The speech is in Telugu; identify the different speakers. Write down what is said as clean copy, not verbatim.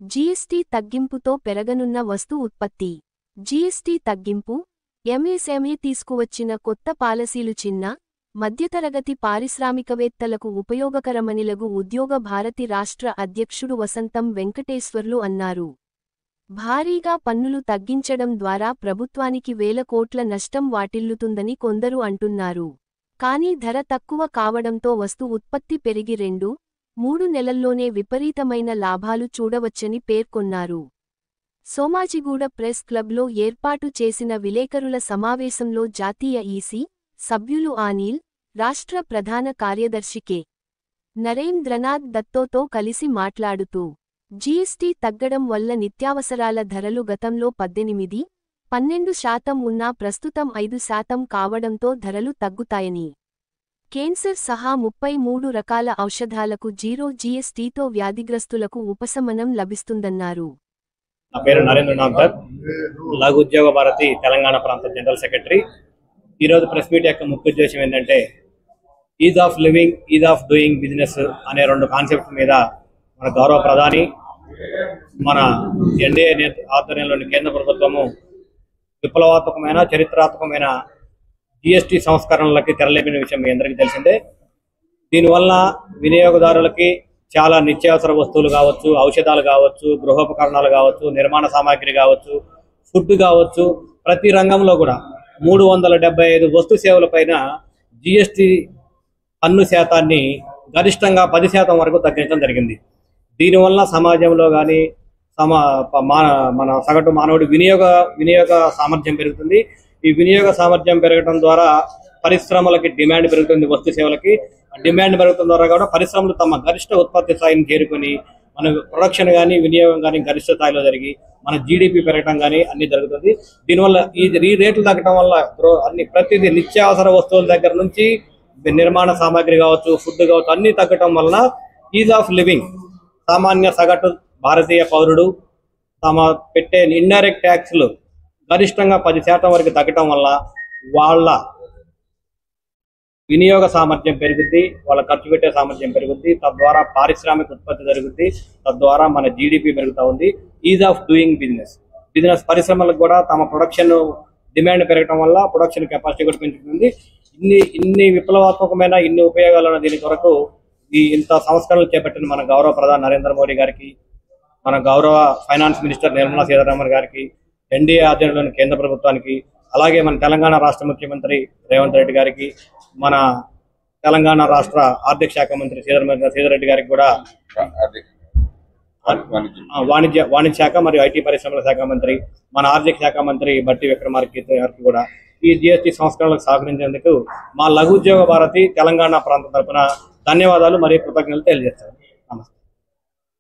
Speaker 1: జీఎస్టీ తగ్గింపుతో పెరగనున్న వస్తు ఉత్పత్తి. జీఎస్టీ తగ్గింపు, ఎంఎస్ఎంఈ తీసుకువచ్చిన కొత్త పాలసీలు చిన్న, మధ్యతరగతి పారిశ్రామికవేత్తలకు ఉపయోగకరమనిలగు ఉద్యోగ భారతి రాష్ట్ర అధ్యక్షుడు వసంతం వెంకటేశ్వర్లు అన్నారు. భారీగా పన్నులు తగ్గించడం ద్వారా ప్రభుత్వానికి వేల కోట్ల నష్టం వాటిల్లుతుందని కొందరు అంటున్నారు. కానీ ధర తక్కువ కావడంతో వస్తు ఉత్పత్తి పెరిగి 2-3 నెలల్లోనే విపరీతమైన లాభాలు చూడవచ్చని పేర్కొన్నారు. సోమాజిగూడ ప్రెస్ క్లబ్లో ఏర్పాటు చేసిన విలేకరుల సమావేశంలో జాతీయ ఈసీ సభ్యులు అనిల్, రాష్ట్ర ప్రధాన కార్యదర్శి కె. నరేంద్రనాథ్ దత్తోతో కలిసి మాట్లాడుతూ, జీఎస్టీ తగ్గడం వల్ల నిత్యావసరాల ధరలు గతంలో 18-12% ఉన్నా ప్రస్తుతం 5% కావడంతో ధరలు తగ్గుతాయని, కేన్సర్ సహా 33 రకాల ఔషధాలకు జీరో జీఎస్టీతో వ్యాధిగ్రస్తులకు ఉపశమనం లభిస్తుందన్నారు.
Speaker 2: నా పేరు నరేంద్రనాథ్ దత్, లఘు ఉద్యోగ భారతి తెలంగాణ ప్రాంత జనరల్ సెక్రటరీ. ఈరోజు ప్రెస్ మీట్ యొక్క ముఖ్య ఉద్దేశం ఏంటంటే, is of living, is of doing business అనే 2 కాన్సెప్ట్స్ మీద మన గౌరవ ప్రధాని, మన ఎన్డీఏ ఆధ్వర్యంలోని కేంద్ర ప్రభుత్వము విప్లవాత్మకమైన చరిత్రాత్మకమైన జీఎస్టీ సంస్కరణలకి తెరలేపిన విషయం మీ అందరికీ తెలిసిందే. దీనివల్ల వినియోగదారులకి చాలా నిత్యావసర వస్తువులు కావచ్చు, ఔషధాలు కావచ్చు, గృహోపకరణాలు కావచ్చు, నిర్మాణ సామాగ్రి కావచ్చు, ఫుడ్ కావచ్చు, ప్రతి రంగంలో కూడా 375 వస్తు సేవలపైన జీఎస్టీ పన్ను శాతాన్ని గరిష్టంగా 10% వరకు తగ్గించడం జరిగింది. దీనివల్ల సమాజంలో కానీ మన సగటు మానవుడి వినియోగ సామర్థ్యం పెరుగుతుంది. ఈ వినియోగ సామర్థ్యం పెరగడం ద్వారా పరిశ్రమలకి డిమాండ్ పెరుగుతుంది. వస్తు సేవలకి డిమాండ్ పెరగడం ద్వారా కూడా పరిశ్రమలు తమ గరిష్ట ఉత్పత్తి స్థాయిని చేరుకొని మన ప్రొడక్షన్ కానీ వినియోగం కానీ గరిష్ట స్థాయిలో జరిగి మన జీడిపి పెరగడం కానీ అన్ని జరుగుతుంది. దీనివల్ల ఈ రేట్లు తగ్గడం వల్ల ప్రతిదీ నిత్యావసర వస్తువుల దగ్గర నుంచి నిర్మాణ సామాగ్రి కావచ్చు, ఫుడ్ కావచ్చు, అన్ని తగ్గటం వలన ఈజ్ ఆఫ్ లివింగ్, సామాన్య సగటు భారతీయ పౌరుడు తమ పెట్టే ఇండైరెక్ట్ ట్యాక్స్లు గరిష్టంగా 10% వరకు తగ్గటం వల్ల వాళ్ళ వినియోగ సామర్థ్యం పెరుగుద్ది, వాళ్ళ ఖర్చు పెట్టే సామర్థ్యం పెరుగుద్ది, తద్వారా పారిశ్రామిక ఉత్పత్తి జరుగుద్ది, తద్వారా మన జీడిపి పెరుగుతూ ఉంది. ఈజ్ ఆఫ్ డూయింగ్ బిజినెస్ పరిశ్రమలకు కూడా తమ ప్రొడక్షన్ డిమాండ్ పెరగడం వల్ల ప్రొడక్షన్ కెపాసిటీ కూడా పెంచుతుంది. ఇన్ని విప్లవాత్మకమైన ఇన్ని ఉపయోగాలు దీని కొరకు ఇంత సంస్కరణలు చేపట్టిన మన గౌరవ ప్రధాని నరేంద్ర మోడీ గారికి, మన గౌరవ ఫైనాన్స్ మినిస్టర్ నిర్మలా సీతారామన్ గారికి, ఎన్డీఏ ఆధ్వర్యంలోని కేంద్ర ప్రభుత్వానికి, అలాగే మన తెలంగాణ రాష్ట్ర ముఖ్యమంత్రి రేవంత్ రెడ్డి గారికి, మన తెలంగాణ రాష్ట్ర ఆర్థిక శాఖ మంత్రి శ్రీధర్ రెడ్డి గారికి కూడా, వాణిజ్య శాఖ మరియు ఐటీ పరిశ్రమల శాఖ మంత్రి, మన ఆర్థిక శాఖ మంత్రి బట్టి విక్రమార్క గారికి కూడా ఈ జీఎస్టీ సంస్కరణలకు సహకరించేందుకు మా లఘు ఉద్యోగ భారతి తెలంగాణ ప్రాంతం తరఫున ధన్యవాదాలు మరియు కృతజ్ఞతలు తెలియజేస్తాను. నమస్తే.